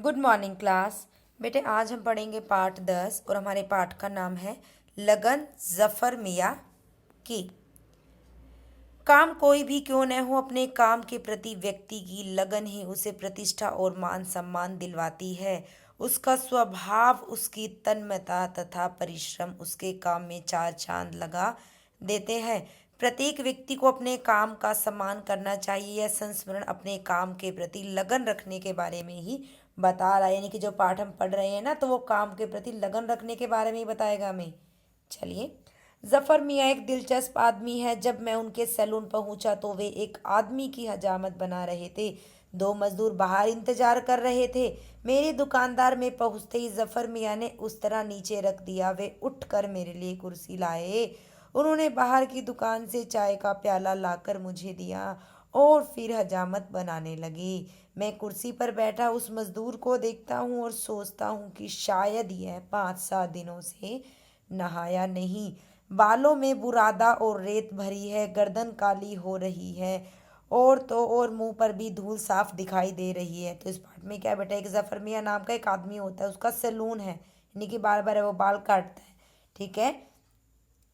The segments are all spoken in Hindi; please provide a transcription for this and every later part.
Good morning class. बेटे आज हम पढ़ेंगे पाठ 10 और हमारे पाठ का नाम है लगन जफर मियाँ की। काम कोई भी क्यों न हो, अपने काम के प्रति व्यक्ति की लगन ही उसे प्रतिष्ठा और मान सम्मान दिलवाती है। उसका स्वभाव, उसकी तन्मयता तथा परिश्रम उसके काम में चार चांद लगा देते हैं। प्रत्येक व्यक्ति को अपने काम का सम्मान करना चाहिए। यह संस्मरण अपने काम के प्रति लगन रखने के बारे में ही बता रहा है। यानी कि जो पाठ हम पढ़ रहे हैं ना, तो वो काम के प्रति लगन रखने के बारे में ही बताएगा हमें। चलिए, जफर मियाँ एक दिलचस्प आदमी है। जब मैं उनके सैलून पहुंचा तो वे एक आदमी की हजामत बना रहे थे। दो मजदूर बाहर इंतजार कर रहे थे। मेरे दुकानदार में पहुंचते ही जफर मियाँ ने उस तरह नीचे रख दिया। वे उठकर मेरे लिए कुर्सी लाए। उन्होंने बाहर की दुकान से चाय का प्याला लाकर मुझे दिया और फिर हजामत बनाने लगी। मैं कुर्सी पर बैठा उस मजदूर को देखता हूँ और सोचता हूँ कि शायद यह 5-7 दिनों से नहाया नहीं। बालों में बुरादा और रेत भरी है, गर्दन काली हो रही है और तो और मुंह पर भी धूल साफ दिखाई दे रही है। तो इस पार्ट में क्या बेटा, एक जफर मियाँ नाम का एक आदमी होता है, उसका सैलून है, यानी कि बार बार वो बाल काटता है। ठीक है,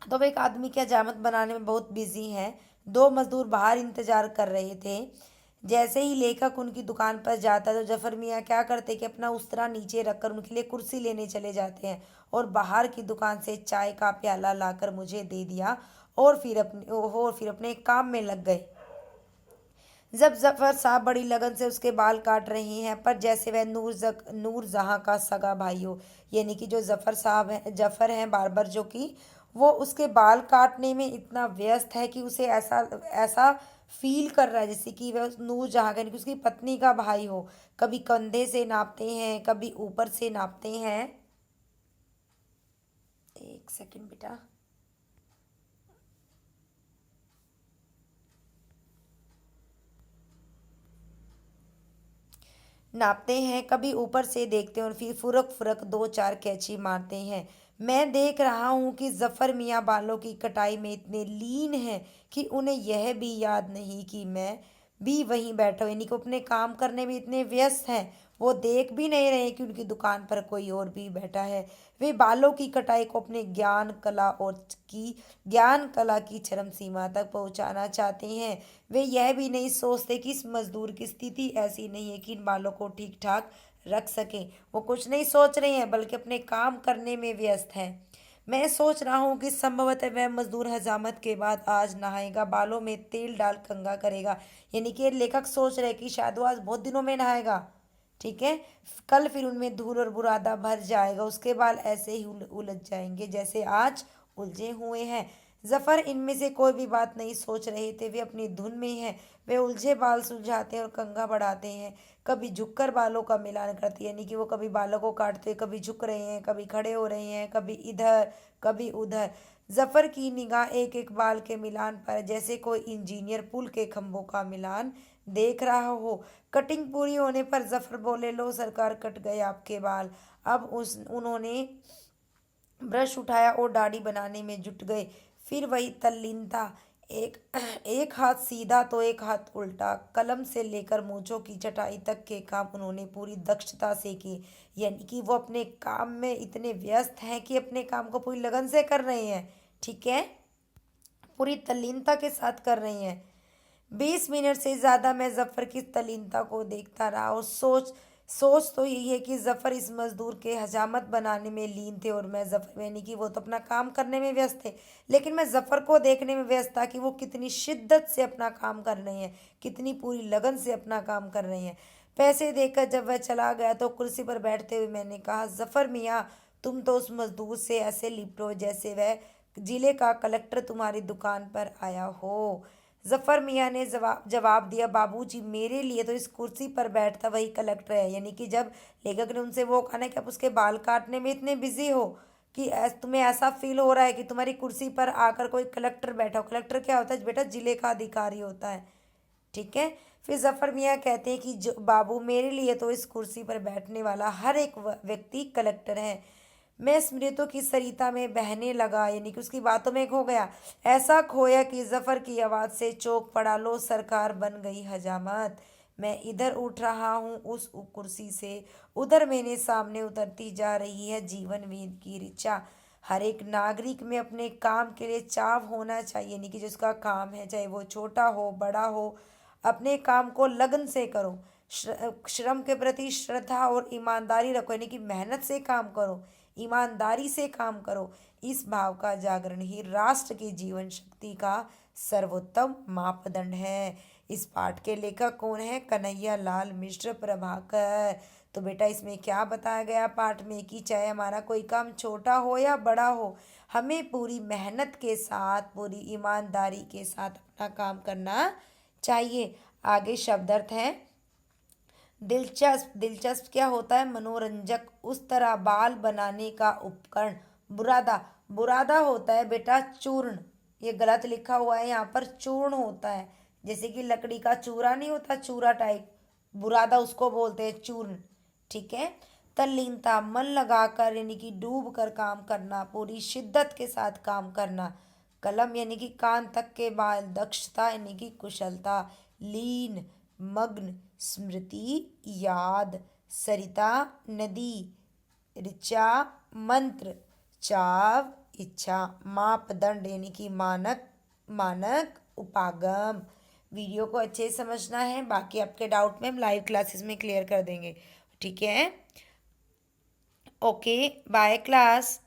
तो वो एक आदमी की हजामत बनाने में बहुत बिजी हैं। दो मजदूर बाहर इंतजार कर रहे थे। जैसे ही लेखक उनकी दुकान पर जाता है तो जफर मियाँ क्या करते कि अपना उस्तरा नीचे रखकर उनके लिए कुर्सी लेने चले जाते हैं और बाहर की दुकान से चाय का प्याला लाकर मुझे दे दिया और फिर अपने काम में लग गए। जब जफर साहब बड़ी लगन से उसके बाल काट रहे हैं, पर जैसे वह नूर जहां का सगा भाई हो। यानी कि जो जफर हैं बार्बर, जो कि वो उसके बाल काटने में इतना व्यस्त है कि उसे ऐसा ऐसा फील कर रहा है जैसे कि वह नूर जहां का, यानी कि उसकी पत्नी का भाई हो। कभी कंधे से नापते हैं, कभी ऊपर से नापते हैं। एक सेकंड बेटा। नापते हैं, कभी ऊपर से देखते हैं और फिर फुरक फुरक दो चार कैंची मारते हैं। मैं देख रहा हूँ कि जफर मियाँ बालों की कटाई में इतने लीन हैं कि उन्हें यह भी याद नहीं कि मैं भी वहीं बैठा हूँ। यानी कि वो अपने काम करने में इतने व्यस्त हैं, वो देख भी नहीं रहे कि उनकी दुकान पर कोई और भी बैठा है। वे बालों की कटाई को अपने ज्ञान कला की चरम सीमा तक पहुंचाना चाहते हैं। वे यह भी नहीं सोचते कि इस मजदूर की स्थिति ऐसी नहीं है कि इन बालों को ठीक ठाक रख सकें। वो कुछ नहीं सोच रहे हैं, बल्कि अपने काम करने में व्यस्त हैं। मैं सोच रहा हूँ कि संभवतः वह मजदूर हजामत के बाद आज नहाएगा, बालों में तेल डाल कंघा करेगा। यानी कि लेखक सोच रहे कि शायद वो आज बहुत दिनों में नहाएगा। ठीक है, कल फिर उनमें धूल और बुरादा भर जाएगा, उसके बाल ऐसे ही उलझ जाएंगे जैसे आज उलझे हुए हैं। जफर इनमें से कोई भी बात नहीं सोच रहे थे, वे अपनी धुन में हैं। वे उलझे बाल सुलझाते हैं और कंघा बढ़ाते हैं। कभी झुककर बालों का मिलान करती है, यानी कि वो कभी बालों को काटते हुए कभी झुक रहे हैं, कभी खड़े हो रहे हैं, कभी इधर कभी उधर। जफर की निगाह एक एक बाल के मिलान पर है, जैसे कोई इंजीनियर पुल के खंभों का मिलान देख रहा हो। कटिंग पूरी होने पर जफर बोले, लो सरकार, कट गए आपके बाल। अब उस उन्होंने ब्रश उठाया और दाढ़ी बनाने में जुट गए। फिर वही तल्लीनता, एक एक हाथ सीधा तो एक हाथ उल्टा। कलम से लेकर मूंछों की छटाई तक के काम उन्होंने पूरी दक्षता से किए। यानी कि वो अपने काम में इतने व्यस्त हैं कि अपने काम को पूरी लगन से कर रहे हैं। ठीक है, पूरी तल्लीनता के साथ कर रहे हैं। 20 मिनट से ज़्यादा मैं जफ़र की तल्लीनता को देखता रहा और सोच सोच तो यही है कि जफ़र इस मजदूर के हजामत बनाने में लीन थे और मैं जफ़र, यानी कि वो तो अपना काम करने में व्यस्त थे, लेकिन मैं जफ़र को देखने में व्यस्त था कि वो कितनी शिद्दत से अपना काम कर रहे हैं, कितनी पूरी लगन से अपना काम कर रहे हैं। पैसे देकर जब वह चला गया तो कुर्सी पर बैठते हुए मैंने कहा, जफ़र मियाँ, तुम तो उस मजदूर से ऐसे लिपटो जैसे वह जिले का कलेक्टर तुम्हारी दुकान पर आया हो। जफर मियाँ ने जवाब दिया, बाबूजी, मेरे लिए तो इस कुर्सी पर बैठता वही कलेक्टर है। यानी कि जब लेखक ने उनसे वो कहा ना कि आप उसके बाल काटने में इतने बिजी हो कि तुम्हें ऐसा फील हो रहा है कि तुम्हारी कुर्सी पर आकर कोई कलेक्टर बैठा हो। कलेक्टर क्या होता है बेटा? जिले का अधिकारी होता है। ठीक है, फिर जफर मियाँ कहते हैं कि जो बाबू, मेरे लिए तो इस कुर्सी पर बैठने वाला हर एक व्यक्ति कलेक्टर है। मैं स्मृतियों की सरिता में बहने लगा, यानी कि उसकी बातों में खो गया। ऐसा खोया कि जफर की आवाज़ से चौंक पड़ा, लो सरकार, बन गई हजामत। मैं इधर उठ रहा हूँ उस कुर्सी से, उधर मेरे सामने उतरती जा रही है जीवन वेद की ऋचा। हर एक नागरिक में अपने काम के लिए चाव होना चाहिए, यानी कि जिसका काम है चाहे वो छोटा हो बड़ा हो, अपने काम को लगन से करो। श्रम के प्रति श्रद्धा और ईमानदारी रखो, यानी कि मेहनत से काम करो, ईमानदारी से काम करो। इस भाव का जागरण ही राष्ट्र की जीवन शक्ति का सर्वोत्तम मापदंड है। इस पाठ के लेखक कौन है? कन्हैया लाल मिश्र प्रभाकर। तो बेटा इसमें क्या बताया गया पाठ में कि चाहे हमारा कोई काम छोटा हो या बड़ा हो, हमें पूरी मेहनत के साथ पूरी ईमानदारी के साथ अपना काम करना चाहिए। आगे शब्दार्थ है। दिलचस्प, दिलचस्प क्या होता है? मनोरंजक, उस तरह बाल बनाने का उपकरण। बुरादा, बुरादा होता है बेटा चूर्ण, ये गलत लिखा हुआ है यहाँ पर, चूर्ण होता है, जैसे कि लकड़ी का चूरा नहीं होता, चूरा टाइप, बुरादा उसको बोलते हैं, चूर्ण। ठीक है। तल्लीनता, मन लगाकर यानी कि डूब कर काम करना, पूरी शिद्दत के साथ काम करना। कलम यानी कि कान तक के बाल, दक्षता यानी कि कुशलता। लीन, मग्न, स्मृति, याद। सरिता, नदी। ऋचा, मंत्र। चाव, इच्छा। मापदंड यानी कि मानक, मानक, उपागम। वीडियो को अच्छे से समझना है, बाकी आपके डाउट में हम लाइव क्लासेस में क्लियर कर देंगे। ठीक है। Okay, bye class.